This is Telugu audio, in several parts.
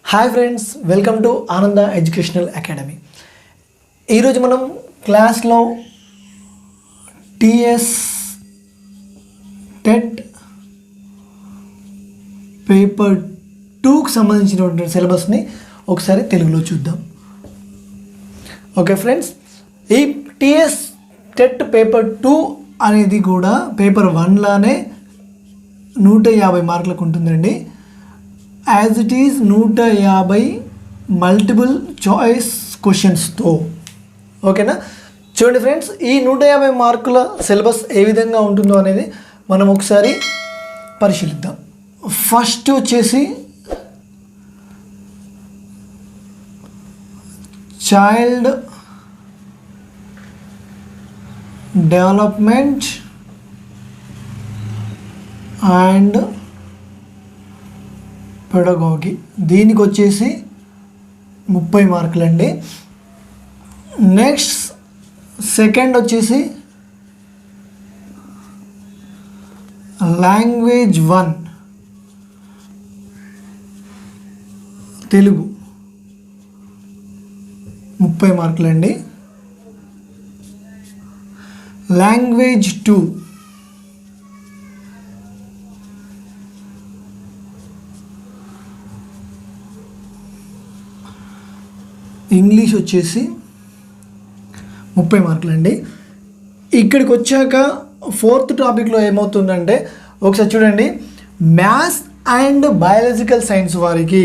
హాయ్ ఫ్రెండ్స్, వెల్కమ్ టు ఆనంద ఎడ్యుకేషనల్ అకాడమీ. ఈరోజు మనం క్లాస్లో టీఎస్ టెట్ పేపర్ 2కి సంబంధించినటువంటి సిలబస్ని ఒకసారి తెలుగులో చూద్దాం. ఓకే ఫ్రెండ్స్, ఈ టీఎస్ టెట్ పేపర్ 2 అనేది కూడా పేపర్ 1 లానే 150 మార్కులకు ఉంటుందండి. As it is 150 multiple choice క్వశ్చన్స్తో. ఓకేనా? చూడండి ఫ్రెండ్స్, ఈ 150 మార్కుల సిలబస్ ఏ విధంగా ఉంటుందో అనేది మనం ఒకసారి పరిశీలిద్దాం. ఫస్ట్ వచ్చేసి చైల్డ్ డెవలప్మెంట్ అండ్ పెడగాగి, దీనికి వచ్చేసి 30 మార్కులండి. నెక్స్ట్ సెకండ్ వచ్చేసి లాంగ్వేజ్ 1 తెలుగు 30 మార్కులండి. లాంగ్వేజ్ 2 ఇంగ్లీష్ వచ్చేసి 30 మార్కులండి. ఇక్కడికి వచ్చాక ఫోర్త్ టాపిక్లో ఏమవుతుందంటే ఒకసారి చూడండి, మ్యాథ్స్ అండ్ బయాలజికల్ సైన్స్ వారికి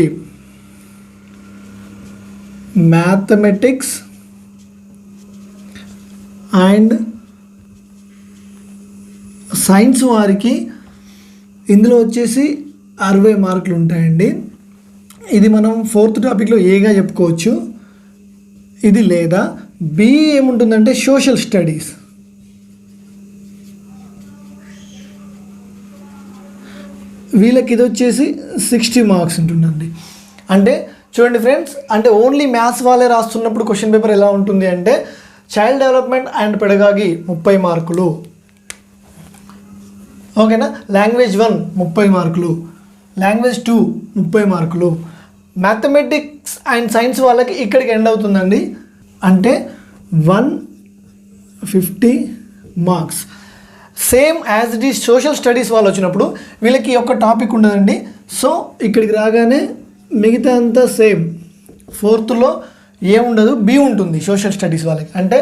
మ్యాథమెటిక్స్ అండ్ సైన్స్ వారికి ఇందులో వచ్చేసి 60 మార్కులు ఉంటాయండి. ఇది మనం ఫోర్త్ టాపిక్లో ఏగా చెప్పుకోవచ్చు. ఇది లేదా బి ఏముంటుందంటే సోషల్ స్టడీస్, వీళ్ళకి ఇది వచ్చేసి 60 మార్క్స్ ఉంటుందండి. అంటే చూడండి ఫ్రెండ్స్, అంటే ఓన్లీ మ్యాథ్స్ వాళ్ళే రాస్తున్నప్పుడు క్వశ్చన్ పేపర్ ఎలా ఉంటుంది అంటే చైల్డ్ డెవలప్మెంట్ అండ్ పెడగాగి 30 మార్కులు. ఓకేనా? లాంగ్వేజ్ 1 30 మార్కులు, లాంగ్వేజ్ 2 30 మార్కులు, మ్యాథమెటిక్స్ అండ్ సైన్స్ వాళ్ళకి ఇక్కడికి ఎండ్ అవుతుందండి. అంటే 150 marks. Same as it is social studies వాళ్ళు వచ్చినప్పుడు వీళ్ళకి ఒక టాపిక్ ఉండదండి. సో ఇక్కడికి రాగానే మిగతా అంతా సేమ్. ఫోర్త్లో ఏముండదు, బి ఉంటుంది సోషల్ స్టడీస్ వాళ్ళకి. అంటే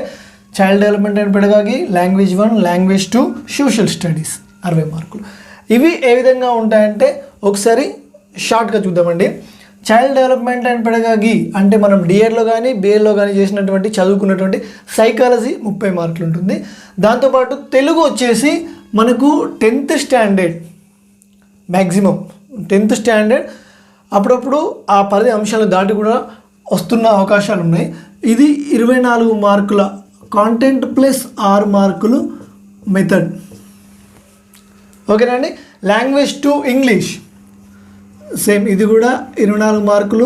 child development and pedagogy, language 1, language 2, social studies 60 మార్కులు. ఇవి ఏ విధంగా ఉంటాయంటే ఒకసారి షార్ట్గా చూద్దామండి. చైల్డ్ డెవలప్మెంట్ అండ్ పెడగాగి అంటే మనం డిఎడ్లో కానీ బిఎడ్లో కానీ చేసినటువంటి చదువుకున్నటువంటి సైకాలజీ 30 మార్కులు ఉంటుంది. దాంతోపాటు తెలుగు వచ్చేసి మనకు 10th standard maximum 10th standard అప్పుడప్పుడు ఆ 10 అంశాలు దాటి కూడా వస్తున్న అవకాశాలు ఉన్నాయి. ఇది 24 మార్కుల కాంటెంట్ ప్లస్ 6 మార్కులు మెథడ్. ఓకేనండి. లాంగ్వేజ్ 2 ఇంగ్లీష్ సేమ్, ఇది కూడా 24 మార్కులు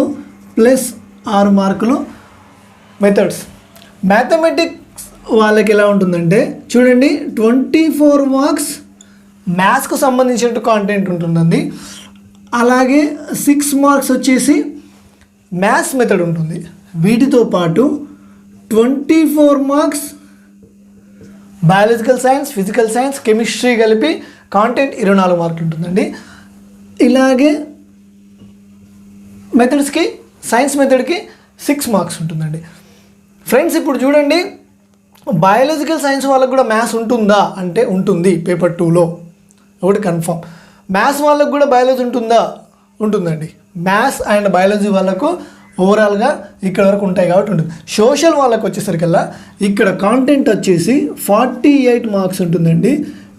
ప్లస్ 6 మార్కులు మెథడ్స్. మ్యాథమెటిక్స్ వాళ్ళకి ఎలా ఉంటుందంటే చూడండి, 24 మార్క్స్ మ్యాథ్స్కు సంబంధించిన కాంటెంట్ ఉంటుందండి. అలాగే 6 మార్క్స్ వచ్చేసి మ్యాథ్స్ మెథడ్ ఉంటుంది. వీటితో పాటు 24 marks biological science, physical science, chemistry కలిపి కాంటెంట్ 24 మార్కులు ఉంటుందండి. ఇలాగే మెథడ్స్కి, సైన్స్ మెథడ్కి 6 మార్క్స్ ఉంటుందండి. ఫ్రెండ్స్ ఇప్పుడు చూడండి, బయాలజికల్ సైన్స్ వాళ్ళకు కూడా మ్యాథ్స్ ఉంటుందా అంటే ఉంటుంది. పేపర్ 2లో ఒకటి కన్ఫర్మ్. మ్యాథ్స్ వాళ్ళకు కూడా బయాలజీ ఉంటుందా? ఉంటుందండి. మ్యాథ్స్ అండ్ బయాలజీ వాళ్ళకు ఓవరాల్గా ఇక్కడ వరకు ఉంటాయి కాబట్టి ఉంటుంది. సోషల్ వాళ్ళకు వచ్చేసరికల్లా ఇక్కడ కాంటెంట్ వచ్చేసి 48 మార్క్స్ ఉంటుందండి.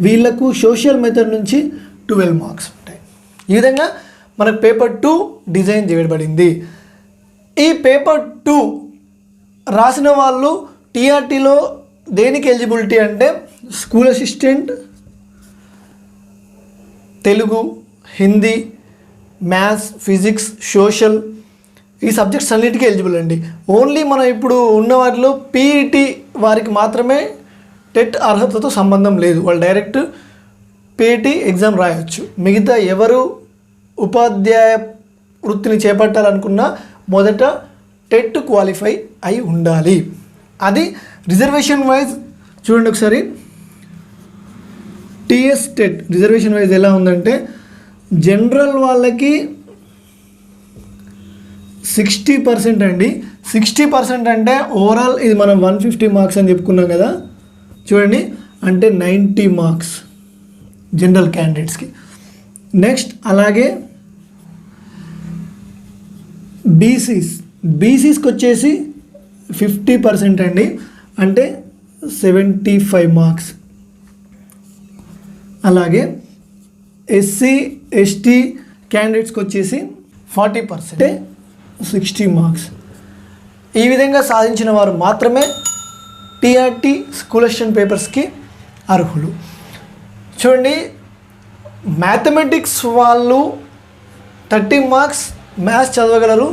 వీళ్ళకు సోషల్ మెథడ్ నుంచి 12 మార్క్స్ ఉంటాయి. ఈ విధంగా మనకు పేపర్ 2 డిజైన్ చేయబడింది. ఈ పేపర్ 2 రాసిన వాళ్ళు టీఆర్టీలో దేనికి ఎలిజిబిలిటీ అంటే school assistant, Telugu, Hindi, maths, physics, social ఈ సబ్జెక్ట్స్ అన్నిటికీ ఎలిజిబుల్ అండి. ఓన్లీ మనం ఇప్పుడు ఉన్న వాటిలో పీఈటీ వారికి మాత్రమే టెట్ అర్హతతో సంబంధం లేదు. వాళ్ళు డైరెక్ట్ పీఈటీ ఎగ్జామ్ రాయవచ్చు. మిగతా ఎవరు ఉపాధ్యాయ వృత్తిని చేపట్టాలనుకున్నా మొదట టెట్ క్వాలిఫై అయి ఉండాలి. అది రిజర్వేషన్ వైజ్ చూడండి ఒకసారి. టీఎస్ టెట్ రిజర్వేషన్ వైజ్ ఎలా ఉందంటే జనరల్ వాళ్ళకి 60% అండి. 60% అంటే ఓవరాల్ ఇది మనం 150 మార్క్స్ అని చెప్పుకున్నాం కదా, చూడండి అంటే 90 మార్క్స్ జనరల్ క్యాండిడేట్స్కి. నెక్స్ట్ అలాగే బీసీస్కి వచ్చేసి 50% అండి, అంటే 75 మార్క్స్. అలాగే ఎస్సీ ఎస్టీ క్యాండిడేట్స్కి వచ్చేసి 40%, 60 మార్క్స్. ఈ విధంగా సాధించిన వారు మాత్రమే టీఆర్టీ స్కూల్ అసిస్టెంట్ పేపర్స్కి అర్హులు. చూడండి, మ్యాథమెటిక్స్ వాళ్ళు 30 మార్క్స్ మ్యాథ్స్ చదవగలరు,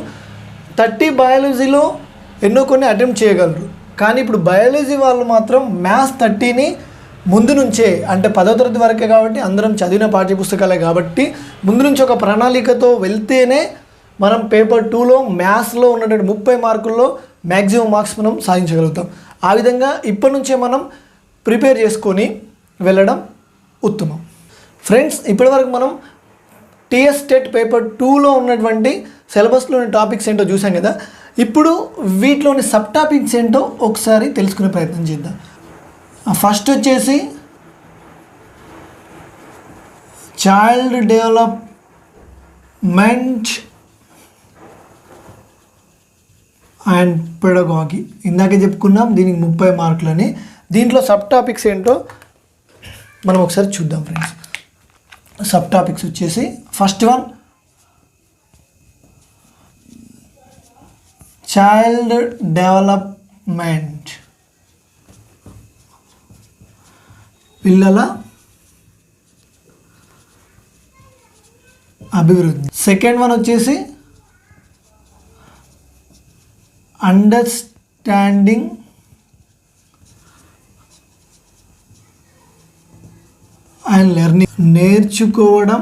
30 బయాలజీలో ఎన్నో కొన్ని అటెంప్ట్ చేయగలరు. కానీ ఇప్పుడు బయాలజీ వాళ్ళు మాత్రం మ్యాథ్స్ 30ని ముందు నుంచే, అంటే 10వ తరగతి వరకే కాబట్టి అందరం చదివిన పాఠ్యపుస్తకాలే కాబట్టి ముందు నుంచి ఒక ప్రణాళికతో వెళ్తేనే మనం పేపర్ 2లో మ్యాథ్స్లో ఉన్నటువంటి 30 మార్కుల్లో మ్యాక్సిమం మార్క్స్ మనం సాధించగలుగుతాం. ఆ విధంగా ఇప్పటి నుంచే మనం ప్రిపేర్ చేసుకొని వెళ్ళడం ఉత్తమం. ఫ్రెండ్స్, ఇప్పటివరకు మనం టీఎస్ టెట్ పేపర్ 2లో ఉన్నటువంటి సిలబస్లోని టాపిక్స్ ఏంటో చూసాం కదా. ఇప్పుడు వీటిలోని సబ్ టాపిక్స్ ఏంటో ఒకసారి తెలుసుకునే ప్రయత్నం చేద్దాం. ఫస్ట్ వచ్చేసి చైల్డ్ డెవలప్మెంట్ అండ్ పెడగాగి. ఇందాకే చెప్పుకున్నాం దీనికి 30 మార్కులని. దీంట్లో సబ్ టాపిక్స్ ఏంటో మనం ఒకసారి చూద్దాం ఫ్రెండ్స్. సబ్ టాపిక్స్ వచ్చేసి ఫస్ట్ వన్ చైల్డ్ డెవలప్మెంట్, పిల్లల అభివృద్ధి. సెకండ్ వన్ వచ్చేసి అండర్స్టాండింగ్ అండ్ లెర్నింగ్, నేర్చుకోవడం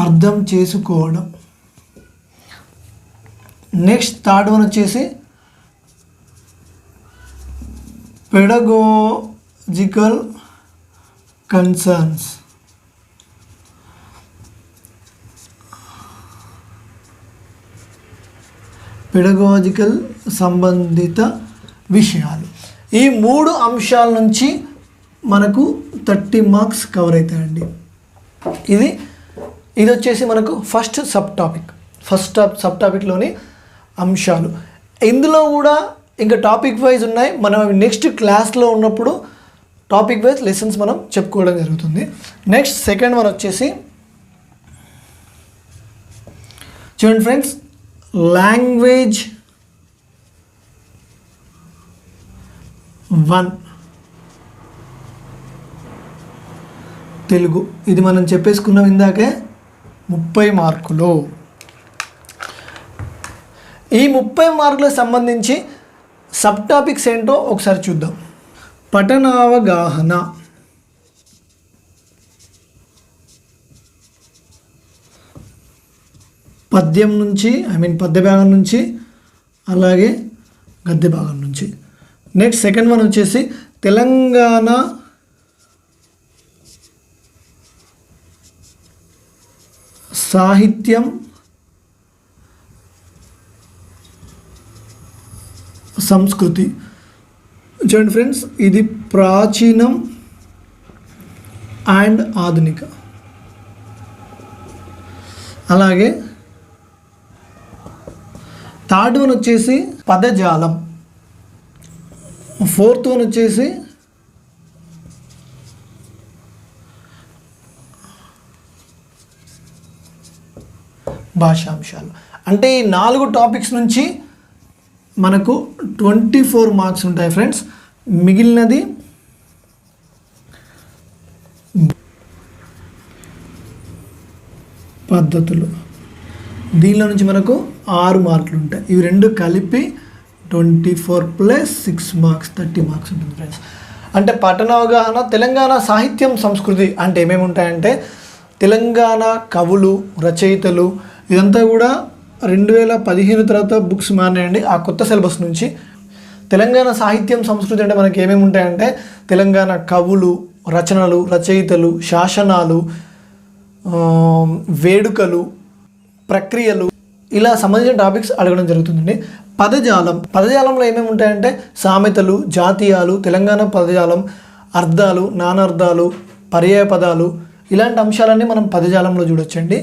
అర్థం చేసుకోవడం. నెక్స్ట్ థర్డ్ వన్ వచ్చేసి పెడగోజికల్ కన్సర్న్స్, పెడగోజికల్ సంబంధిత విషయాలు. ఈ 3 అంశాల నుంచి మనకు 30 మార్క్స్ కవర్ అవుతాయండి. ఇది వచ్చేసి మనకు ఫస్ట్ సబ్ టాపిక్. సబ్ టాపిక్లోని అంశాలు. ఇందులో కూడా ఇంకా టాపిక్ వైజ్ ఉన్నాయి. మనం నెక్స్ట్ క్లాస్లో ఉన్నప్పుడు టాపిక్ వైజ్ లెసన్స్ మనం చెప్పుకోవడం జరుగుతుంది. నెక్స్ట్ సెకండ్ వన్ వచ్చేసి చూడండి ఫ్రెండ్స్, లాంగ్వేజ్ 1 తెలుగు. ఇది మనం చెప్పేసుకున్నాం ఇందాకే, 30 మార్కులు. ఈ 30 మార్కులకు సంబంధించి సబ్ టాపిక్స్ ఏంటో ఒకసారి చూద్దాం. పఠనావగాహన, పద్యం నుంచి పద్య భాగం నుంచి, అలాగే గద్య భాగం నుంచి. నెక్స్ట్ సెకండ్ వన్ వచ్చేసి తెలంగాణ సాహిత్యం సంస్కృతి. చూడండి ఫ్రెండ్స్, ఇది ప్రాచీనం అండ్ ఆధునిక. అలాగే థర్డ్ వన్ వచ్చేసి పదజాలం. ఫోర్త్ వన్ వచ్చేసి భాషాంశాలు. అంటే ఈ 4 టాపిక్స్ నుంచి మనకు 24 మార్క్స్ ఉంటాయి ఫ్రెండ్స్. మిగిలినది పద్ధతులు. దీనిలో నుంచి మనకు 6 మార్కులు ఉంటాయి. ఇవి రెండు కలిపి 24 + 6 మార్క్స్ 30 మార్క్స్ ఉంటుంది ఫ్రెండ్స్. అంటే పఠన అవగాహన, తెలంగాణ సాహిత్యం సంస్కృతి అంటే ఏమేమి ఉంటాయంటే తెలంగాణ కవులు, రచయితలు, ఇదంతా కూడా 2015 తర్వాత బుక్స్ మారినాయండి ఆ కొత్త సిలబస్ నుంచి. తెలంగాణ సాహిత్యం సంస్కృతి అంటే మనకి ఏమేమి ఉంటాయంటే తెలంగాణ కవులు, రచనలు, రచయితలు, శాసనాలు, వేడుకలు, ప్రక్రియలు, ఇలా సంబంధించిన టాపిక్స్ అడగడం జరుగుతుందండి. పదజాలంలో ఏమేమి ఉంటాయంటే సామెతలు, జాతీయాలు, తెలంగాణ పదజాలం, అర్థాలు, నానార్థాలు, పర్యాయ పదాలు, ఇలాంటి అంశాలన్నీ మనం పదజాలంలో చూడొచ్చండి.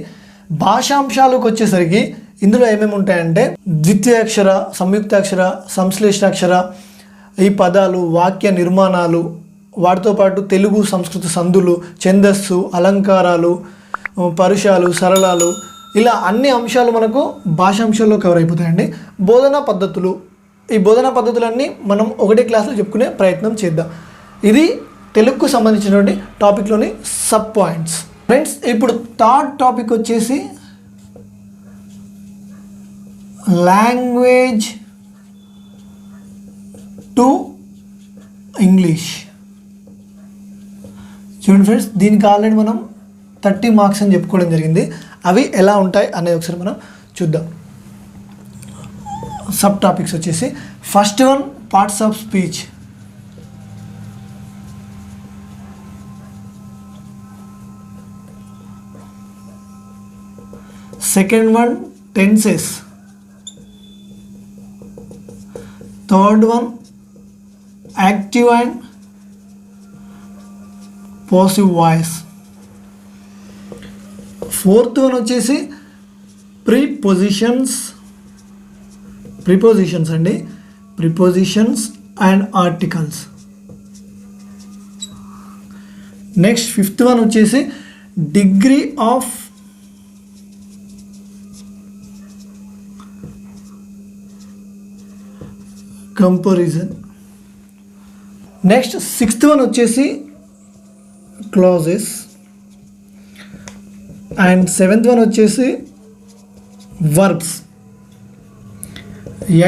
భాషాంశాలకు వచ్చేసరికి ఇందులో ఏమేమి ఉంటాయంటే ద్వితీయాక్షర, సంయుక్తాక్షర, సంశ్లేషాక్షర, ఈ పదాలు, వాక్య నిర్మాణాలు, వాటితో పాటు తెలుగు సంస్కృత సందులు, ఛందస్సు, అలంకారాలు, పరుషాలు, సరళాలు, ఇలా అన్ని అంశాలు మనకు భాషాంశాల్లో కవర్ అయిపోతాయండి. బోధనా పద్ధతులు, ఈ బోధనా పద్ధతులన్నీ మనం ఒకటే క్లాస్లో చెప్పుకునే ప్రయత్నం చేద్దాం. ఇది తెలుగుకు సంబంధించినటువంటి టాపిక్లోని సబ్ పాయింట్స్. ఫ్రెండ్స్, ఇప్పుడు థర్డ్ టాపిక్ వచ్చేసి లాంగ్వేజ్ టు ఇంగ్లీష్. చూడండి ఫ్రెండ్స్, దీనికి ఆల్రెడీ మనం 30 మార్క్స్ అని చెప్పుకోవడం జరిగింది. అవి ఎలా ఉంటాయి అనేది ఒకసారి మనం చూద్దాం. సబ్ టాపిక్స్ వచ్చేసి first one parts of speech. Second one tenses. Third one active and passive voice. Fourth one వచ్చేసి ప్రిపోజిషన్స్ అండి, prepositions and articles. Next fifth one వచ్చేసి degree of comparison. Next sixth one వచ్చేసి క్లాజెస్. అండ్ సెవెంత్ వన్ వచ్చేసి వర్బ్స్.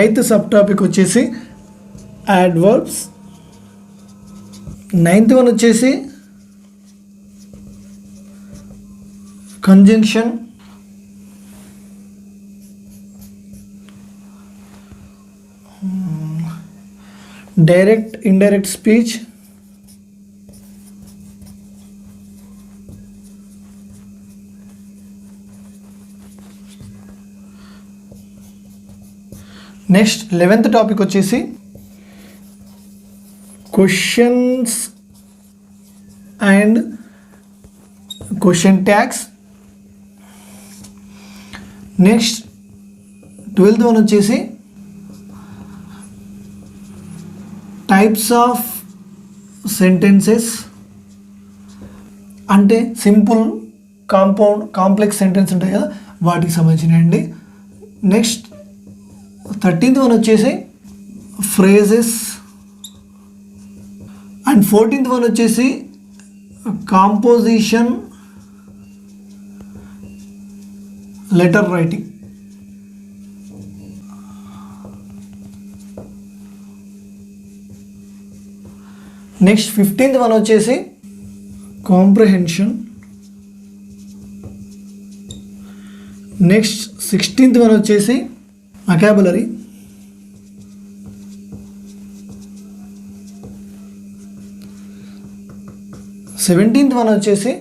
ఎయిత్ సబ్ టాపిక్ వచ్చేసి యాడ్వర్బ్స్. నైన్త్ వన్ వచ్చేసి conjunction. Direct indirect speech. Next 11th topic వచ్చేసి questions and question tags. Next 12th one వచ్చేసి టైప్స్ ఆఫ్ సెంటెన్సెస్, అంటే సింపుల్, కాంపౌండ్, కాంప్లెక్స్ సెంటెన్స్ ఉంటాయి కదా, వాటికి సంబంధించినవి. నెక్స్ట్ 13th వన్ వచ్చేసి ఫ్రేజెస్. అండ్ 14th వన్ వచ్చేసి composition, letter writing. Next 15th one వచ్చేసి కాంప్రహెన్షన్. నెక్స్ట్ 16th వన్ వచ్చేసి vocabulary. 17th వన్ వచ్చేసి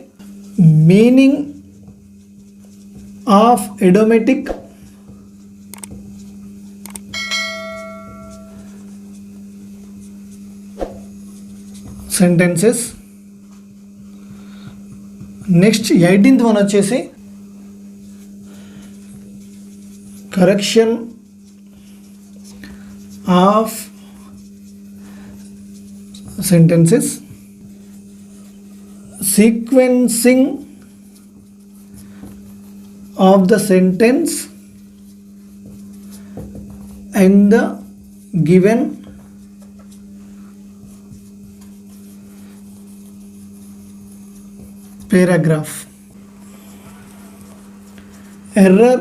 meaning of idiomatic sentences. Next 18th one వచ్చేసి correction of sentences, sequencing of the sentence and the given paragraph. Error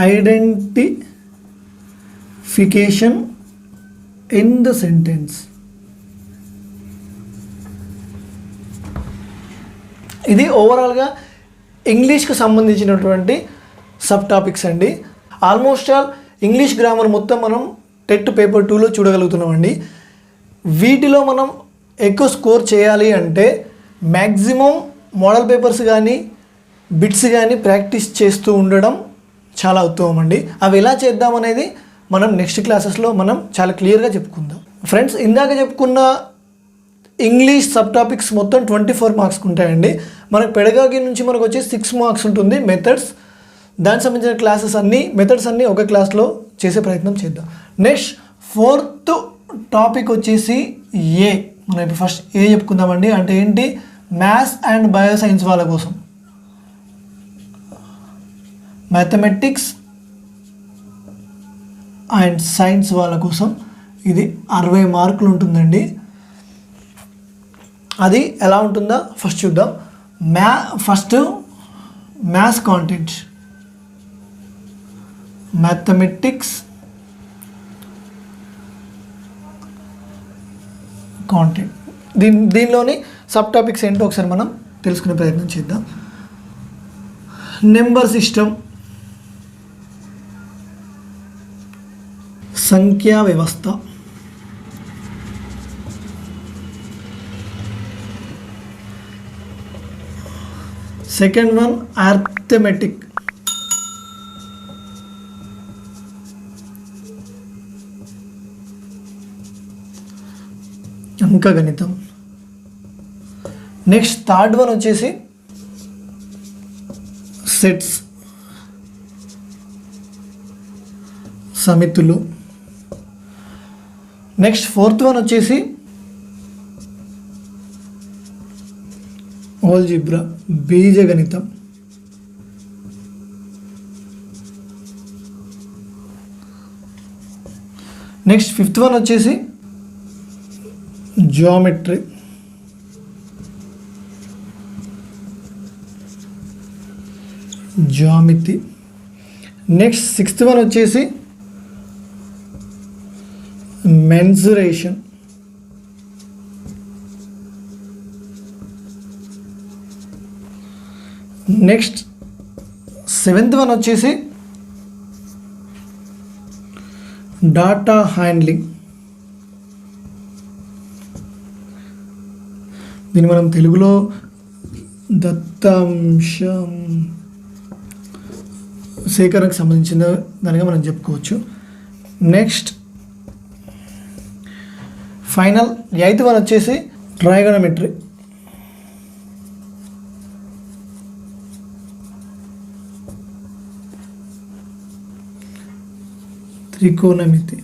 identification in the sentence. ఇది ఓవరాల్గా ఇంగ్లీష్కి సంబంధించినటువంటి సబ్ టాపిక్స్ అండి. ఆల్మోస్ట్ ఆల్ ఇంగ్లీష్ గ్రామర్ మొత్తం మనం టెట్ పేపర్ 2లో చూడగలుగుతున్నామండి. వీటిలో మనం ఎక్కువ స్కోర్ చేయాలి అంటే మ్యాక్సిమం మోడల్ పేపర్స్ కానీ బిట్స్ కానీ ప్రాక్టీస్ చేస్తూ ఉండడం చాలా ఉత్తమం అండి. అవి ఎలా చేద్దాం అనేది మనం నెక్స్ట్ క్లాసెస్లో మనం చాలా క్లియర్గా చెప్పుకుందాం. ఫ్రెండ్స్, ఇందాక చెప్పుకున్న ఇంగ్లీష్ సబ్ టాపిక్స్ మొత్తం 24 మార్క్స్ ఉంటాయండి. మనకు పెడగాగి నుంచి మనకు వచ్చి 6 మార్క్స్ ఉంటుంది. మెథడ్స్, దానికి సంబంధించిన క్లాసెస్ అన్నీ, మెథడ్స్ అన్నీ ఒక క్లాస్లో చేసే ప్రయత్నం చేద్దాం. నెక్స్ట్ 4th టాపిక్ వచ్చేసి ఏ. మనం ఇప్పుడు ఫస్ట్ ఏ చెప్పుకుందామండి. అంటే ఏంటి? మ్యాథ్స్ అండ్ బయో సైన్స్ వాళ్ళ కోసం, మ్యాథమెటిక్స్ అండ్ సైన్స్ వాళ్ళ కోసం ఇది 60 మార్కులు ఉంటుందండి. అది ఎలా ఉంటుందో ఫస్ట్ చూద్దాం. First maths content, mathematics content, దీనిలోని సబ్ టాపిక్స్ ఏంటో ఒకసారి మనం తెలుసుకునే ప్రయత్నం చేద్దాం. నెంబర్ సిస్టమ్, సంఖ్యా వ్యవస్థ, సెకండ్ వన్ అర్థమెటిక్, అంకగణితం. నెక్స్ట్ థర్డ్ వన్ వచ్చేసి సెట్స్, సమితులు. నెక్స్ట్ ఫోర్త్ వన్ వచ్చేసి ఆల్జిబ్రా, బీజగణితం. నెక్స్ట్ ఫిఫ్త్ వన్ వచ్చేసి జియోమెట్రీ, జ్యామితి. నెక్స్ట్ సిక్స్త్ వన్ వచ్చేసి మెన్సురేషన్. నెక్స్ట్ సెవెంత్ వన్ వచ్చేసి డాటా హ్యాండ్లింగ్. దీన్ని మనం తెలుగులో దత్తాంశం సేకరణకు సంబంధించిన దానిగా మనం చెప్పుకోవచ్చు. నెక్స్ట్ ఫైనల్ 8th వన్ వచ్చేసి ట్రైగోనోమెట్రీ. త్రికోణమితి.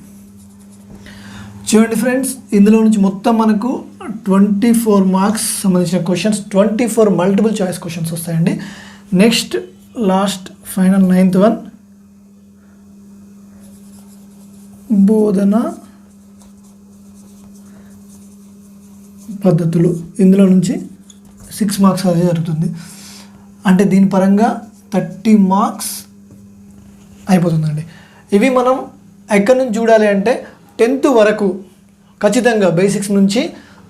చూడండి ఫ్రెండ్స్, ఇందులో నుంచి మొత్తం మనకు 24 మార్క్స్ సంబంధించిన క్వశ్చన్స్, 24 మల్టిపుల్ చాయిస్ క్వశ్చన్స్ వస్తాయండి. Next last final 9th one బోధన పద్ధతులు. ఇందులో నుంచి 6 మార్క్స్ అది జరుగుతుంది. అంటే దీని పరంగా 30 మార్క్స్ అయిపోతుందండి. ఇవి మనం ఎక్కడి నుంచి చూడాలి అంటే 10th వరకు ఖచ్చితంగా బేసిక్స్ నుంచి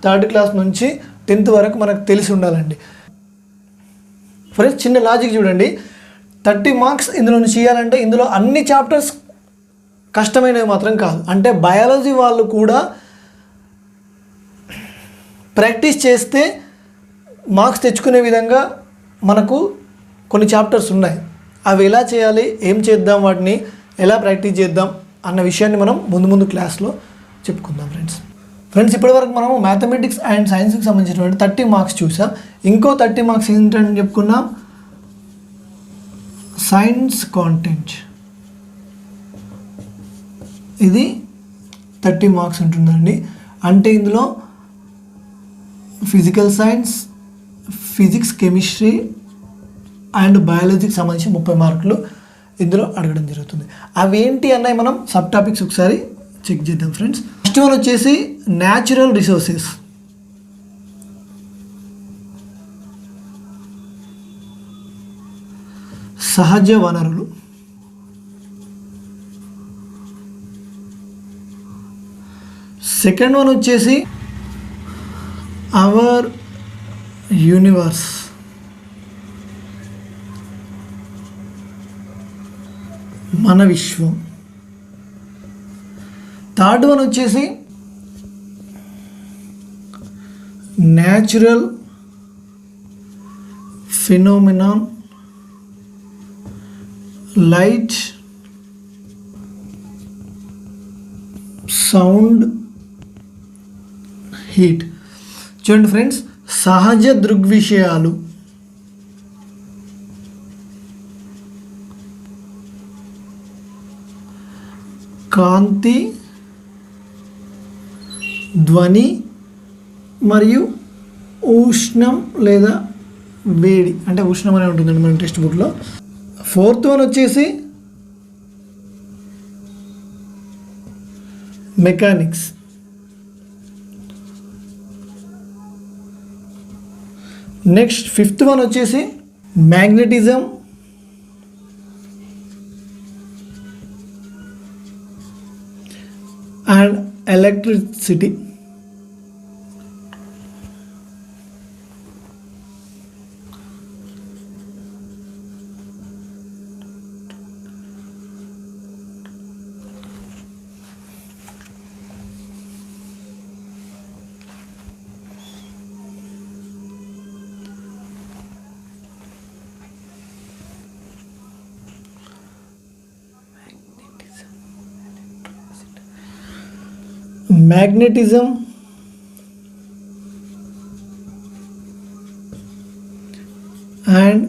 3rd క్లాస్ నుంచి 10th వరకు మనకు తెలిసి ఉండాలండి. ఫ్రెండ్స్, చిన్న లాజిక్ చూడండి. 30 మార్క్స్ ఇందులో నుంచి చేయాలంటే ఇందులో అన్ని చాప్టర్స్ కష్టమైనవి మాత్రం కాదు. అంటే బయాలజీ వాళ్ళు కూడా ప్రాక్టీస్ చేస్తే మార్క్స్ తెచ్చుకునే విధంగా మనకు కొన్ని చాప్టర్స్ ఉన్నాయి. అవి ఎలా చేయాలి, ఏం చేద్దాం, వాటిని ఎలా ప్రాక్టీస్ చేద్దాం అన్న విషయాన్ని మనం ముందు క్లాస్లో చెప్పుకుందాం. ఫ్రెండ్స్ ఇప్పటివరకు మనం మ్యాథమెటిక్స్ అండ్ సైన్స్కి సంబంధించినటువంటి 30 మార్క్స్ చూసాం. ఇంకో 30 మార్క్స్ ఏంటని చెప్పుకున్నాం, సైన్స్ కాంటెంట్. ఇది 30 మార్క్స్ ఉంటుందండి. అంటే ఇందులో physical science, physics, chemistry and బయాలజీకి సంబంధించి 30 మార్కులు ఇందులో అడగడం జరుగుతుంది. అవి ఏంటి అన్నవి మనం సబ్ టాపిక్స్ ఒకసారి చెక్ చేద్దాం ఫ్రెండ్స్. ఫస్ట్ వన్ వచ్చేసి న్యాచురల్ రిసోర్సెస్, సహజ వనరులు. సెకండ్ వన్ వచ్చేసి అవర్ యూనివర్స్, మన విశ్వం. థర్డ్ వన్ వచ్చేసి న్యాచురల్ ఫినోమినాన్, లైట్, సౌండ్, హీట్. చూడండి ఫ్రెండ్స్, సహజ దృగ్విషయాలు, కాంతి, ధ్వని మరియు ఉష్ణం లేదా వేడి, అంటే ఉష్ణం అనే ఉంటుందండి మన టెక్స్ట్ బుక్లో. ఫోర్త్ వన్ వచ్చేసి మెకానిక్స్. నెక్స్ట్ ఫిఫ్త్ వన్ వచ్చేసి magnetism and electricity. magnetism and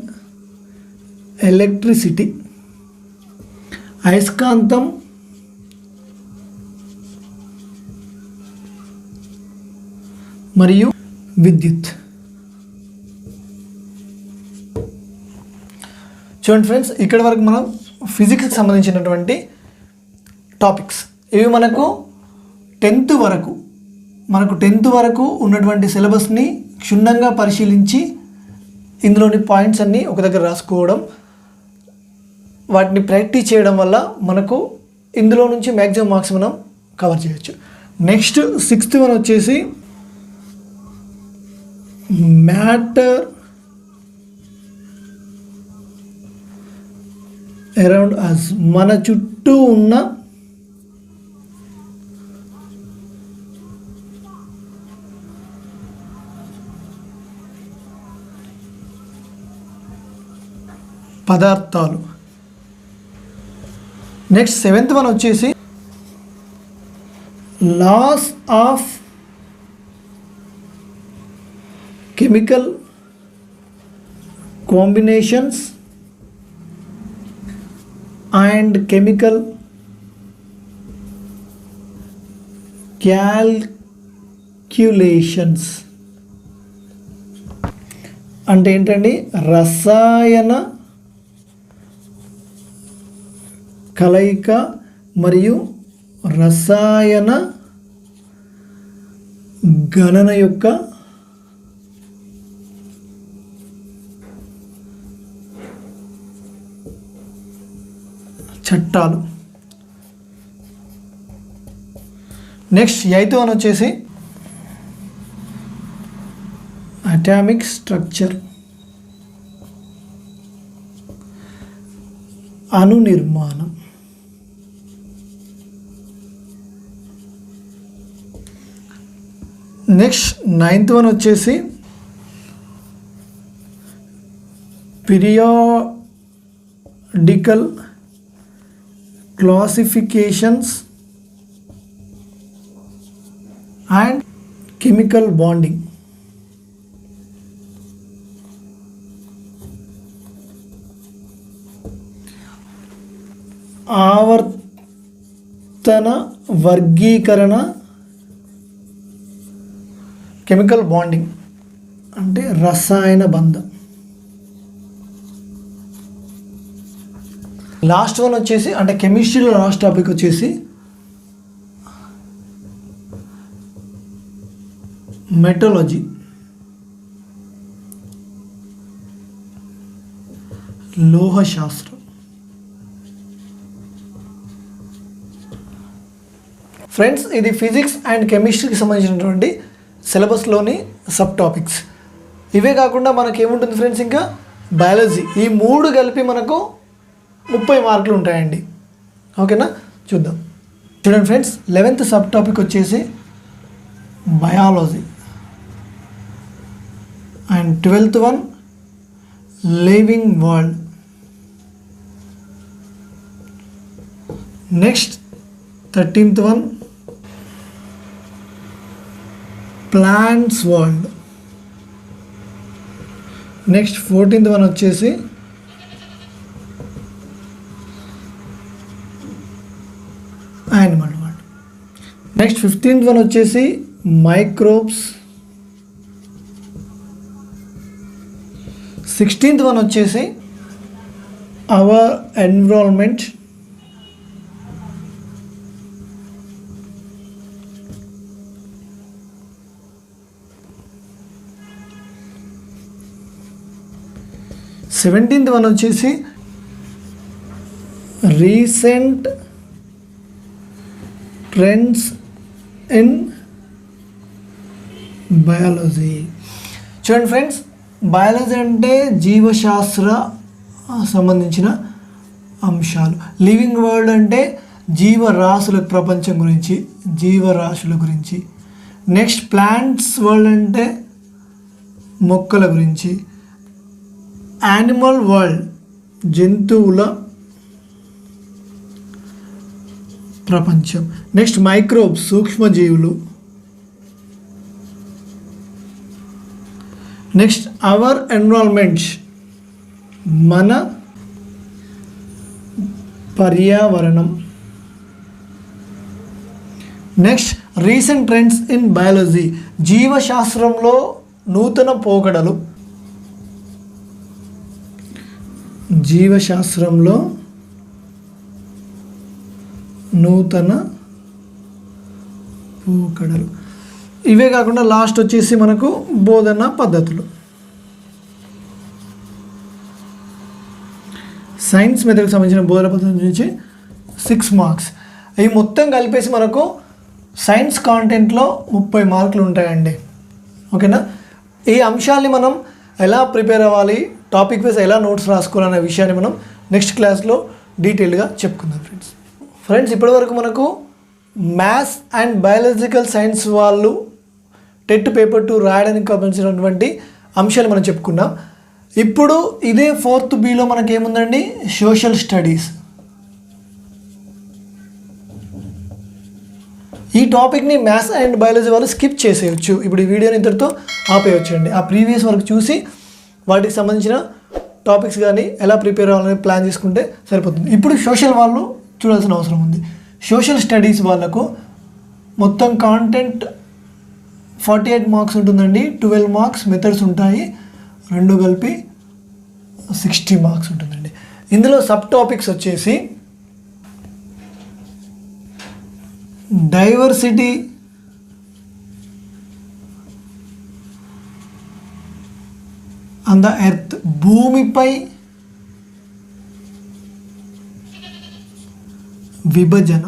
electricity, అయస్కాంతం మరియు విద్యుత్. చూడండి ఫ్రెండ్స్, ఇక్కడ వరకు మనం ఫిజిక్స్కి సంబంధించినటువంటి టాపిక్స్ ఇవి మనకు టెన్త్ వరకు ఉన్నటువంటి సిలబస్ని క్షుణ్ణంగా పరిశీలించి ఇందులోని పాయింట్స్ అన్నీ ఒక దగ్గర రాసుకోవడం, వాటిని ప్రాక్టీస్ చేయడం వల్ల మనకు ఇందులో నుంచి మ్యాక్సిమం మార్క్స్ మనం కవర్ చేయొచ్చు. నెక్స్ట్ సిక్స్త్ వన్ వచ్చేసి మ్యాటర్ అరౌండ్ అస్, మన చుట్టూ ఉన్న పదార్థాలు. నెక్స్ట్ సెవెంత్ వన్ వచ్చేసి laws of chemical combinations and chemical calculations. అంటే ఏంటండి, రసాయన కలయిక మరియు రసాయన గణన యొక్క చట్టాలు. నెక్స్ట్ ఎయిత్ వన్ వచ్చేసి అటామిక్ స్ట్రక్చర్, అణు నిర్మాణం. నెక్స్ట్ నైన్త్ వన్ వచ్చేసి periodical classifications and chemical bonding. ఆవర్తన వర్గీకరణ, కెమికల్ బాండింగ్ అంటే రసాయన బంధం. లాస్ట్ వన్ వచ్చేసి అంటే కెమిస్ట్రీలో లాస్ట్ టాపిక్ వచ్చేసి మెటలర్జీ, లోహ శాస్త్రం. ఫ్రెండ్స్, ఇది ఫిజిక్స్ అండ్ కెమిస్ట్రీకి సంబంధించినటువంటి సిలబస్లోని సబ్ టాపిక్స్. ఇవే కాకుండా మనకి ఏముంటుంది ఫ్రెండ్స్, ఇంకా బయాలజీ. ఈ మూడు కలిపి మనకు 30 మార్కులు ఉంటాయండి. ఓకేనా, చూద్దాం. చూడండి ఫ్రెండ్స్, 11th సబ్ టాపిక్ వచ్చేసి biology and 12th one living world. Next 13th one plants world. Next 14th one వచ్చేసి animal world. Next 15th one వచ్చేసి మైక్రోబ్స్. 16th వన్ వచ్చేసి అవర్ ఎన్విరాన్మెంట్. 17th వన్ వచ్చేసి రీసెంట్ ట్రెండ్స్ ఇన్ బయాలజీ. చూడండి ఫ్రెండ్స్, బయాలజీ అంటే జీవశాస్త్ర సంబంధించిన అంశాలు. లివింగ్ వరల్డ్ అంటే జీవరాశుల ప్రపంచం గురించి, జీవరాశుల గురించి. నెక్స్ట్ ప్లాంట్స్ వరల్డ్ అంటే మొక్కల గురించి. యానిమల్ వరల్డ్ జంతువుల ప్రపంచం. నెక్స్ట్ మైక్రోబ్స్ సూక్ష్మజీవులు. నెక్స్ట్ అవర్ ఎన్విరాన్మెంట్ మన పర్యావరణం. Next recent trends in biology జీవశాస్త్రంలో నూతన పోకడలు. జీవశాస్త్రంలో నూతన పోకడలు. ఇవే కాకుండా లాస్ట్ వచ్చేసి మనకు బోధనా పద్ధతులు. సైన్స్ మెథడ్కి సంబంధించిన బోధన పద్ధతి నుంచి 6 మార్క్స్. ఇవి మొత్తం కలిపేసి మనకు సైన్స్ కాంటెంట్లో 30 మార్కులు ఉంటాయండి. ఓకేనా, ఈ అంశాలని మనం ఎలా ప్రిపేర్ అవ్వాలి, టాపిక్ వైజ్ ఎలా నోట్స్ రాసుకోవాలనే విషయాన్ని మనం నెక్స్ట్ క్లాస్లో డీటెయిల్గా చెప్పుకుందాం ఫ్రెండ్స్. ఇప్పటివరకు మనకు మ్యాథ్స్ అండ్ బయాలజికల్ సైన్స్ వాళ్ళు టెట్ పేపర్ 2 రాయడానికి కావాల్సినటువంటి అంశాలు మనం చెప్పుకున్నాం. ఇప్పుడు ఇదే 4th బిలో మనకేముందండి, సోషల్ స్టడీస్. ఈ టాపిక్ని మ్యాథ్స్ అండ్ బయాలజీ వాళ్ళు స్కిప్ చేసేయచ్చు. ఇప్పుడు ఈ వీడియోని ఇంతటితో ఆపేయచ్చండి. ఆ ప్రీవియస్ వరకు చూసి వాటికి సంబంధించిన టాపిక్స్ కానీ ఎలా ప్రిపేర్ అవ్వాలని ప్లాన్ చేసుకుంటే సరిపోతుంది. ఇప్పుడు సోషల్ వాళ్ళు చూడాల్సిన అవసరం ఉంది. సోషల్ స్టడీస్ వాళ్ళకు మొత్తం కాంటెంట్ 48 మార్క్స్ ఉంటుందండి. 12 మార్క్స్ మెథడ్స్ ఉంటాయి, రెండు కలిపి 60 మార్క్స్ ఉంటుందండి. ఇందులో సబ్ టాపిక్స్ వచ్చేసి డైవర్సిటీ ఆన్ ద ఎర్త్ భూమిపై విభజన.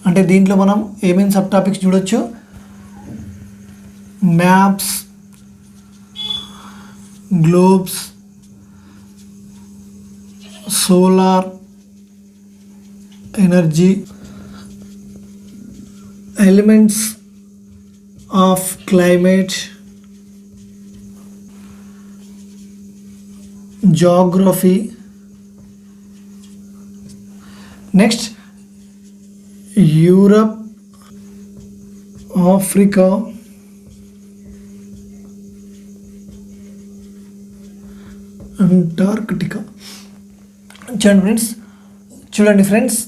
అంటే దీంట్లో మనం ఏమేమి సబ్ టాపిక్స్ చూడొచ్చు, maps, globes, solar energy, elements of climate, geography. Next, Europe, Africa, Antarctica. చూడండి ఫ్రెండ్స్,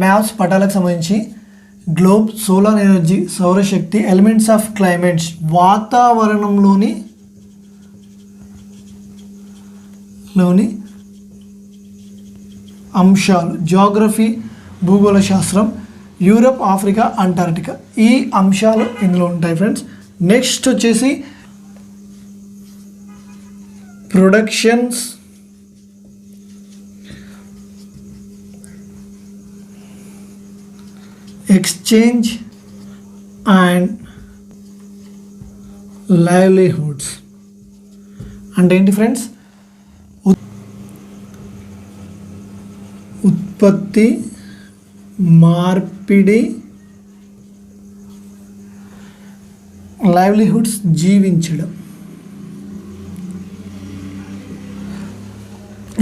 మ్యాప్స్ పటాలకు సంబంధించి, గ్లోబ్ సోలార్ ఎనర్జీ సౌరశక్తి, ఎలిమెంట్స్ ఆఫ్ క్లైమేట్స్ వాతావరణంలోని అంశాలు, జియోగ్రఫీ భూగోళ శాస్త్రం, యూరప్, ఆఫ్రికా, అంటార్క్టికా, ఈ అంశాలు ఇందులో ఉంటాయి ఫ్రెండ్స్. నెక్స్ట్ వచ్చేసి ప్రొడక్షన్స్, ఎక్స్చేంజ్ అండ్ లైవ్లీహుడ్స్. అంటే ఏంటి ఫ్రెండ్స్, ఉత్పత్తి, మార్పిడి, లైవ్లీహుడ్స్, జీవించడం.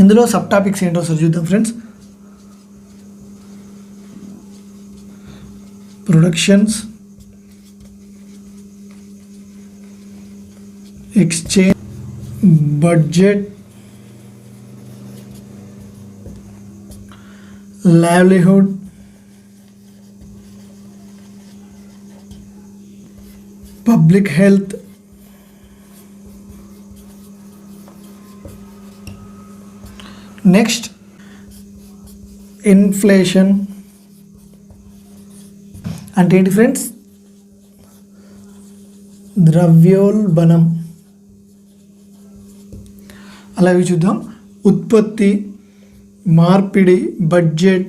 ఇందులో సబ్ టాపిక్స్ ఏంటో ఒకసారి చూద్దాం friends. Productions, exchange, budget, livelihood, public health, next inflation అంటే ఏంటి ఫ్రెండ్స్? ద్రవ్యోల్బణం. అలాగే చూద్దాం. ఉత్పత్తి, మార్పిడి, బడ్జెట్,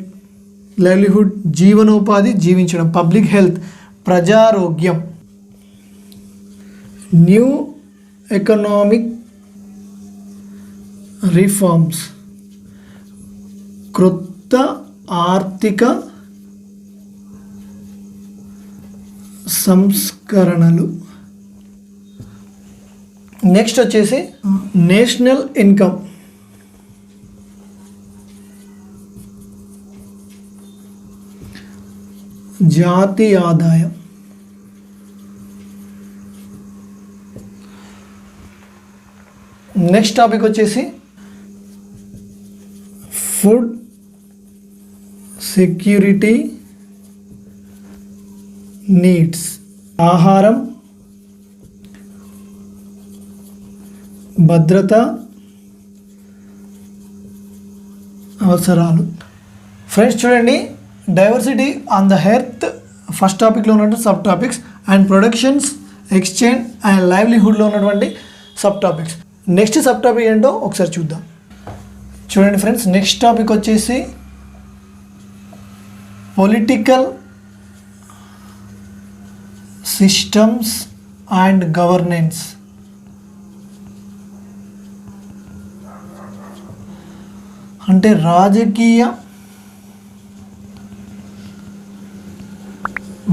లైవ్లీహుడ్, జీవనోపాధి, జీవించడం, పబ్లిక్ హెల్త్, ప్రజారోగ్యం, న్యూ ఎకనామిక్ రిఫార్మ్స్, క్రొత్త ఆర్థిక సంస్కరణలు. నెక్స్ట్ వచ్చేసి నేషనల్ ఇన్కమ్, జాతీయ ఆదాయం. నెక్స్ట్ టాపిక్ వచ్చేసి ఫుడ్ సెక్యూరిటీ నీడ్స్, ఆహారం, భద్రత, అవసరాలు. ఫ్రెండ్స్ చూడండి, diversity on the earth first టాపిక్లో ఉన్నటువంటి sub topics, and productions, exchange and లైవ్లీహుడ్లో ఉన్నటువంటి sub topics. Next sub topic ఏంటో ఒకసారి చూద్దాం. చూడండి ఫ్రెండ్స్, నెక్స్ట్ టాపిక్ వచ్చేసి పొలిటికల్ సిస్టమ్స్ అండ్ గవర్నెన్స్. అంటే రాజకీయ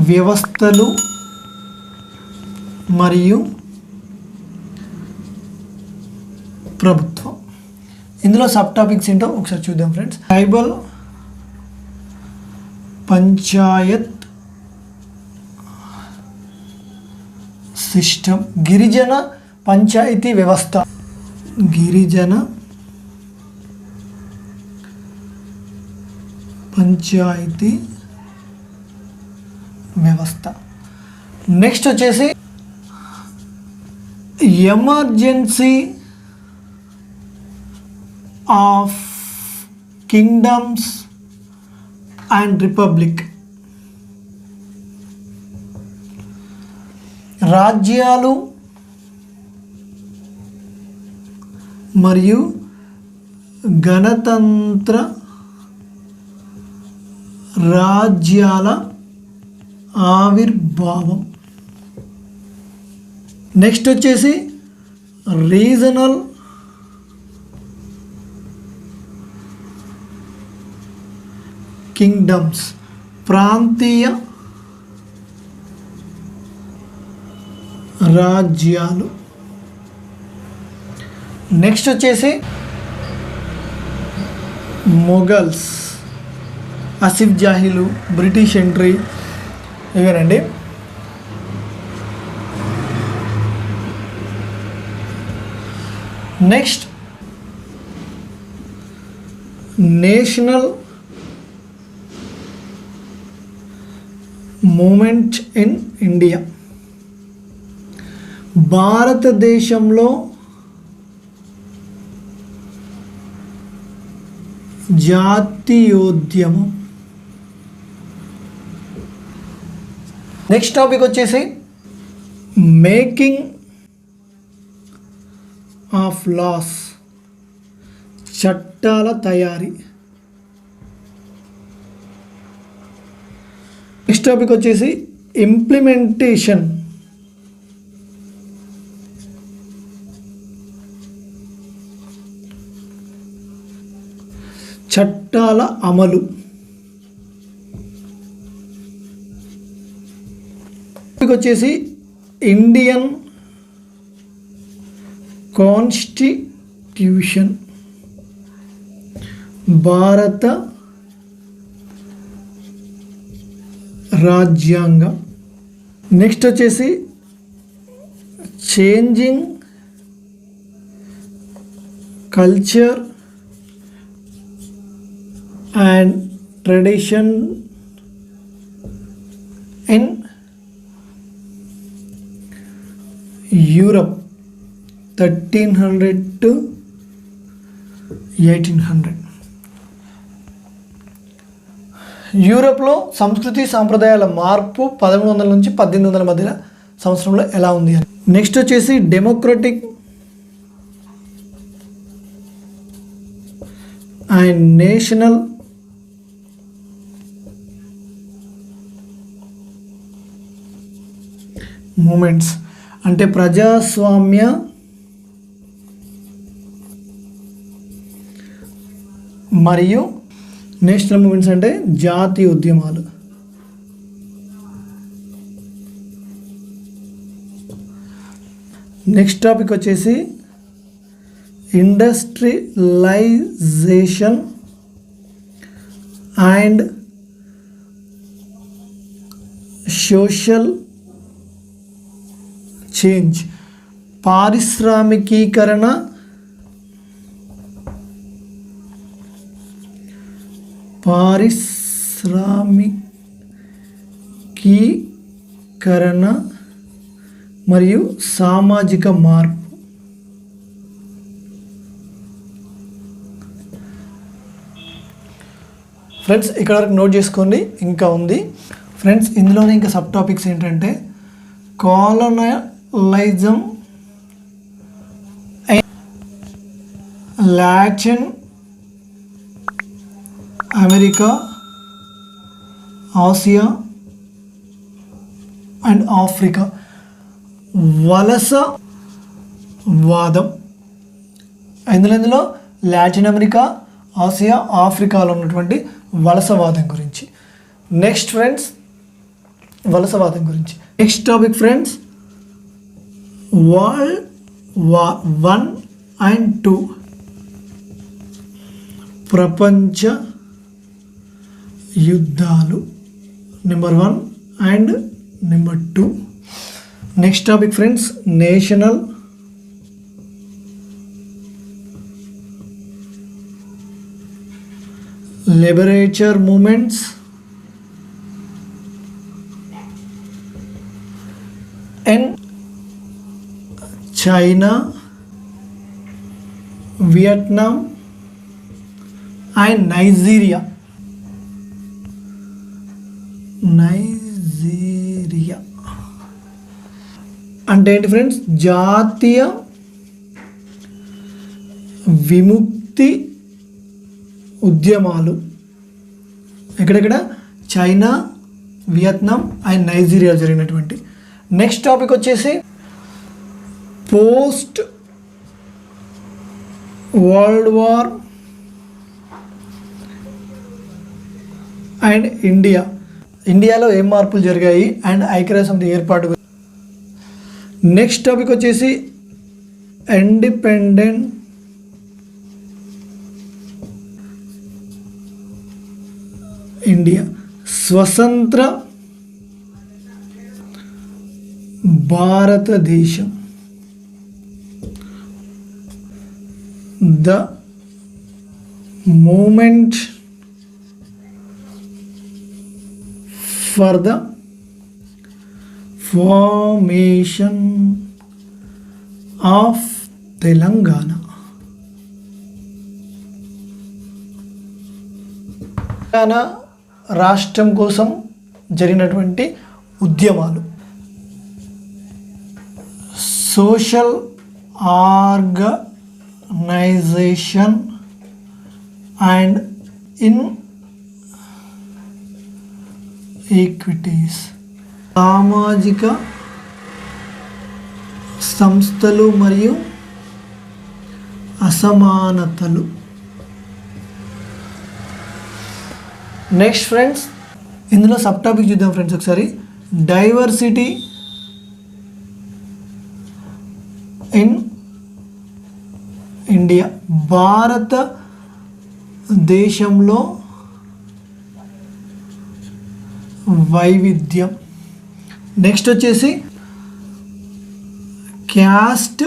వ్యవస్థలు మరియు ప్రభుత్వం. ఇందులో సబ్ టాపిక్స్ ఏంటో ఒకసారి చూద్దాం ఫ్రెండ్స్. ట్రైబల్ పంచాయత్ సిస్టమ్, గిరిజన పంచాయతీ వ్యవస్థ, గిరిజన పంచాయతీ వ్యవస్థ. నెక్స్ట్ వచ్చేసి emergency of kingdoms and republic, రాజ్యాలు మరియు గణతంత్ర రాజ్యాల ఆవిర్భావం. నెక్స్ట్ వచ్చేసి రీజనల్ కింగ్డమ్స్, ప్రాంతీయ రాజ్యాలు. నెక్స్ట్ వచ్చేసి మొఘల్స్, ఆసిఫ్ జాహీలు, బ్రిటిష్ ఎంట్రీ, ఇవేనండి. Next national movement in India, భారతదేశంలో జాతీయోద్యమం. నెక్స్ట్ టాపిక్ వచ్చేసి మేకింగ్ ఆఫ్ లాస్, చట్టాల తయారీ. నెక్స్ట్ టాపిక్ వచ్చేసి ఇంప్లిమెంటేషన్, చట్టాల అమలు. వచ్చేసి ఇండియన్ కాన్స్టిట్యూషన్, భారత రాజ్యాంగం. నెక్స్ట్ వచ్చేసి changing culture and tradition in Europe 1300 to 1800. యూరప్లో సంస్కృతి సాంప్రదాయాల మార్పు 1100 నుంచి 1800 మధ్య సంవత్సరంలో ఎలా ఉంది అని. నెక్స్ట్ వచ్చేసి డెమోక్రటిక్ అండ్ నేషనల్ మూమెంట్స్ అంటే ప్రజాస్వామ్య మరియు నేషనల్ మూమెంట్స్ అంటే జాతీయ ఉద్యమాలు. నెక్స్ట్ టాపిక్ వచ్చేసి ఇండస్ట్రియలైజేషన్ అండ్ సోషల్ చేంజ్, పారిశ్రామికీకరణ మరియు సామాజిక మార్పు. ఫ్రెండ్స్ ఇక్కడ వరకు నోట్ చేసుకోండి, ఇంకా ఉంది ఫ్రెండ్స్. ఇందులోనే ఇంకా సబ్ టాపిక్స్ ఏంటంటే colonialism, Latin America, Asia and Africa, వలసవాదం. ఇందులో లాటిన్ అమెరికా, ఆసియా, ఆఫ్రికాలో ఉన్నటువంటి వలసవాదం గురించి. నెక్స్ట్ ఫ్రెండ్స్ వలసవాదం గురించి. Next topic friends world war 1 and 2, ప్రపంచ యుద్ధాలు number 1 and number 2. Next topic friends national liberation movements in China, Vietnam and Nigeria. అంటే ఏంటి ఫ్రెండ్స్ జాతీయ విముక్తి ఉద్యమాలు ఎక్కడెక్కడ చైనా, వియత్నాం అండ్ నైజీరియా జరిగినటువంటి. నెక్స్ట్ టాపిక్ వచ్చేసి పోస్ట్ వరల్డ్ వార్ అండ్ ఇండియాలో ఏం మార్పులు జరిగాయి అండ్ ఐక్యరాజ్య సమితి ఏర్పాటు. నెక్స్ట్ టాపిక్ వచ్చేసి ఇండిపెండెంట్ ఇండియా, స్వతంత్ర భారతదేశం, the moment for the formation of Telangana. Telangana రాష్ట్రం కోసం జరిగినటువంటి ఉద్యమాలు. Social organisation and inequities, సామాజిక సంస్థలు మరియు అసమానతలు. నెక్స్ట్ ఫ్రెండ్స్, ఇందులో సబ్ టాపిక్ చూద్దాం ఫ్రెండ్స్ ఒకసారి. డైవర్సిటీ ఇన్ ఇండియా, భారతదేశంలో వైవిధ్యం. నెక్స్ట్ వచ్చేసి క్యాస్ట్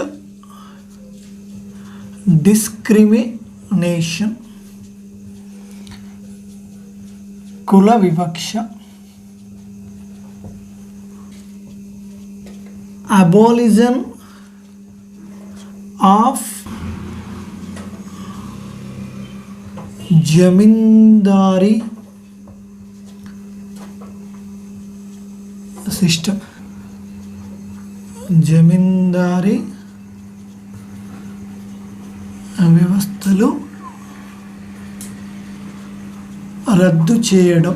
డిస్క్రిమినేషన్, కుల వివక్ష. Abolition of zamindari system, zamindari వ్యవస్థలు రద్దు చేయడం.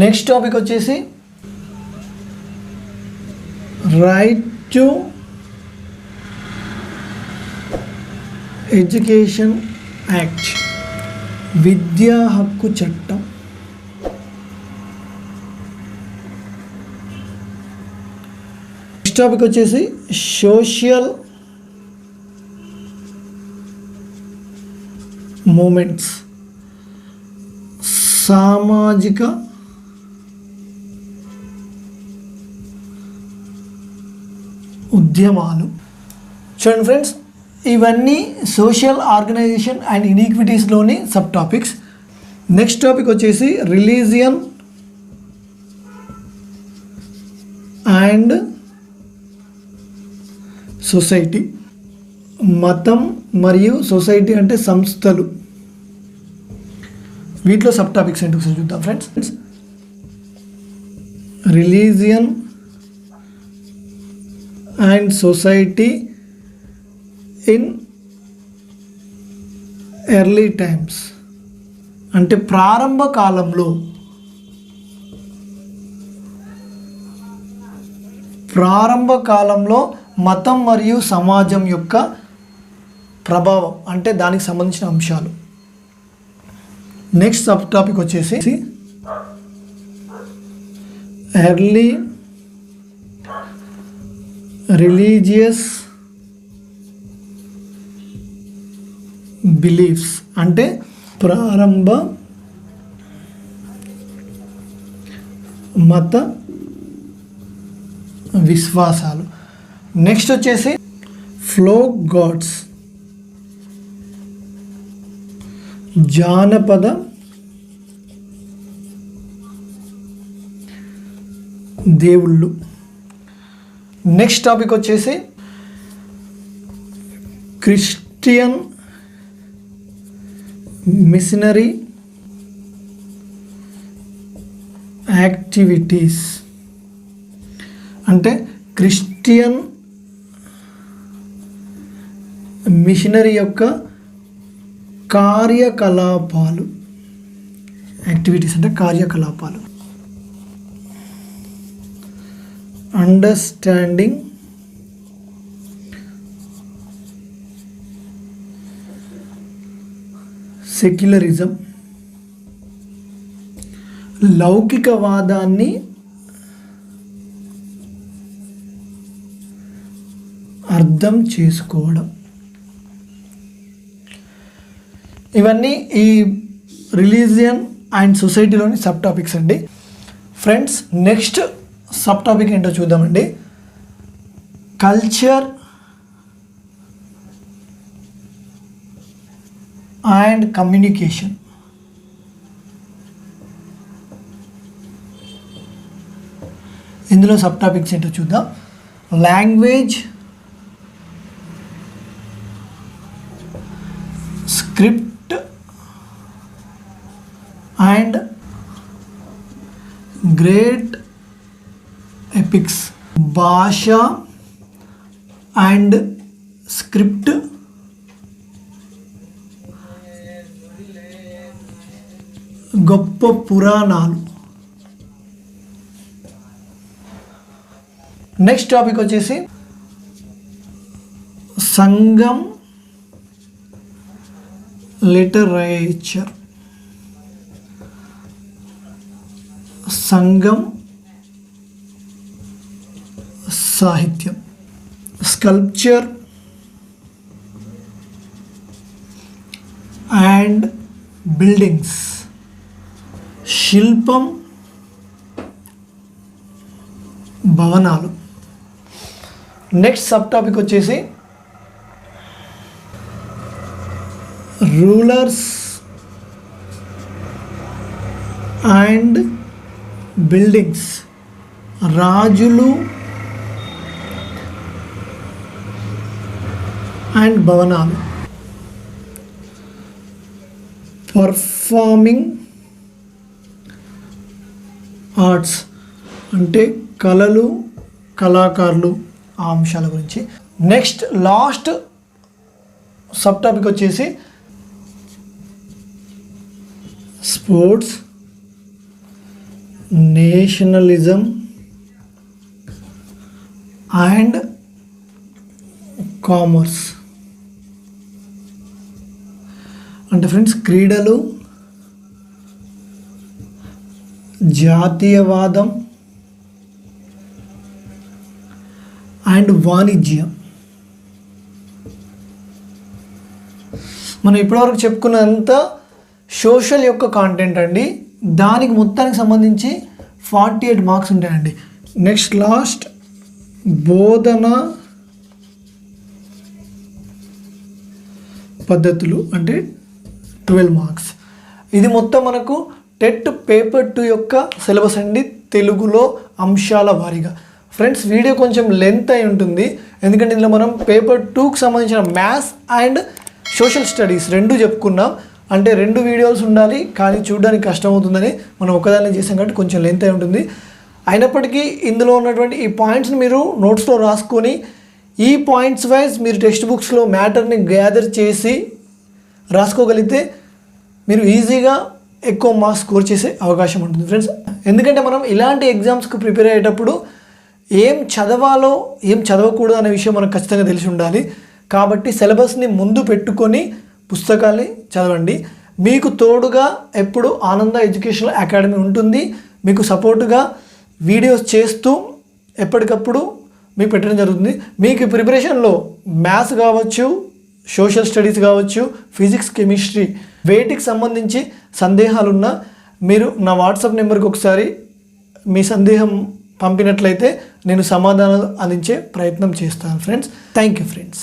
నెక్స్ట్ టాపిక్ వచ్చేసి రైట్ టు ఎడ్యుకేషన్ యాక్ట్, విద్యా హక్కు చట్టం. నెక్స్ట్ టాపిక్ వచ్చేసి సోషల్ మూమెంట్స్, సామాజిక ఉద్యమాలు. చూడండి ఫ్రెండ్స్, ఇవన్నీ సోషల్ ఆర్గనైజేషన్ అండ్ ఇన్ఈక్విటీస్లోని సబ్ టాపిక్స్. నెక్స్ట్ టాపిక్ వచ్చేసి రిలీజియన్ అండ్ సొసైటీ, మతం మరియు సొసైటీ అంటే సంస్థలు. వీటిలో సబ్ టాపిక్స్ ఏంటి ఒకసారి చూద్దాం friends. Religion and society in early times అంటే ప్రారంభ కాలంలో మతం మరియు సమాజం యొక్క ప్రభావం అంటే దానికి సంబంధించిన అంశాలు. నెక్స్ట్ సబ్ టాపిక్ వచ్చేసి ఎర్లీ రిలీజియస్ బిలీఫ్స్ అంటే ప్రారంభ మత విశ్వాసాలు. నెక్స్ట్ వచ్చేసి ఫోక్ గాడ్స్, జానపద దేవుళ్ళు. నెక్స్ట్ టాపిక్ వచ్చేసి క్రిస్టియన్ మిషనరీ యాక్టివిటీస్ అంటే క్రిస్టియన్ మిషనరీ యొక్క కార్యకలాపాలు. యాక్టివిటీస్ అంటే కార్యకలాపాలు. అండర్స్టాండింగ్ సెక్యులరిజం, లౌకికవాదాన్ని అర్థం చేసుకోవడం. ఇవన్నీ ఈ రిలీజియన్ అండ్ సొసైటీలోని సబ్ టాపిక్స్ అండి. ఫ్రెండ్స్, నెక్స్ట్ సబ్ టాపిక్ ఏంటో చూద్దామండి. Culture and communication. ఇందులో సబ్ టాపిక్స్ ఏంటో చూద్దాం. Language, script and great epics. భాష అండ్ స్క్రిప్ట్, గొప్ప పురాణాలు. నెక్స్ట్ టాపిక్ వచ్చేసి సంఘం లిటరేచర్, సంగం సాహిత్యం, స్కల్ప్చర్ అండ్ బిల్డింగ్స్, శిల్పం భవనాలు. నెక్స్ట్ సబ్ టాపిక్ వచ్చేసి రూలర్స్ అండ్ బిల్డింగ్స్, రాజులు అండ్ భవనాలు. పర్ఫార్మింగ్ ఆర్ట్స్ అంటే కళలు, కళాకారులు, ఆ అంశాల గురించి. నెక్స్ట్ లాస్ట్ సబ్ టాపిక్ వచ్చేసి స్పోర్ట్స్, నేషనలిజం అండ్ కామర్స్. అంటే ఫ్రెండ్స్ క్రీడలు, జాతీయవాదం అండ్ వాణిజ్యం. మనం ఇప్పటివరకు చెప్పుకున్నంత సోషల్ యొక్క కాంటెంట్ అండి. దానికి మొత్తానికి సంబంధించి 48 మార్క్స్ ఉంటాయండి. నెక్స్ట్ లాస్ట్ బోధన పద్ధతులు అంటే 12 మార్క్స్. ఇది మొత్తం మనకు టెట్ పేపర్ 2 యొక్క సిలబస్ అండి, తెలుగులో అంశాల వారీగా. ఫ్రెండ్స్ వీడియో కొంచెం లెంత్ అయి ఉంటుంది, ఎందుకంటే ఇందులో మనం పేపర్ 2కి సంబంధించిన మ్యాథ్స్ అండ్ సోషల్ స్టడీస్ రెండు చెప్పుకున్నాం. అంటే 2 వీడియోస్ ఉండాలి, కానీ చూడడానికి కష్టమవుతుందని మనం ఒకదాన్ని చేసాం కాబట్టి కొంచెం లెంత్ అయి ఉంటుంది. అయినప్పటికీ ఇందులో ఉన్నటువంటి ఈ పాయింట్స్ని మీరు నోట్స్లో రాసుకొని ఈ పాయింట్స్ వైజ్ మీరు టెక్స్ట్ బుక్స్లో మ్యాటర్ని గ్యాదర్ చేసి రాసుకోగలిగితే మీరు ఈజీగా ఎక్కువ మార్క్స్ స్కోర్ చేసే అవకాశం ఉంటుంది ఫ్రెండ్స్. ఎందుకంటే మనం ఇలాంటి ఎగ్జామ్స్కి ప్రిపేర్ అయ్యేటప్పుడు ఏం చదవాలో ఏం చదవకూడదు అనే విషయం మనకు ఖచ్చితంగా తెలిసి ఉండాలి. కాబట్టి సిలబస్ని ముందు పెట్టుకొని పుస్తకాల్ని చదవండి. మీకు తోడుగా ఎప్పుడు ఆనంద ఎడ్యుకేషనల్ అకాడమీ ఉంటుంది. మీకు సపోర్టుగా వీడియోస్ చేస్తూ ఎప్పటికప్పుడు మీకు పెట్టడం జరుగుతుంది. మీకు ప్రిపరేషన్లో మ్యాథ్స్ కావచ్చు, సోషల్ స్టడీస్ కావచ్చు, ఫిజిక్స్, కెమిస్ట్రీ వేటికి సంబంధించి సందేహాలున్నా మీరు నా వాట్సాప్ నెంబర్కి ఒకసారి మీ సందేహం పంపినట్లయితే నేను సమాధానాలు అందించే ప్రయత్నం చేస్తాను ఫ్రెండ్స్. Thank you friends.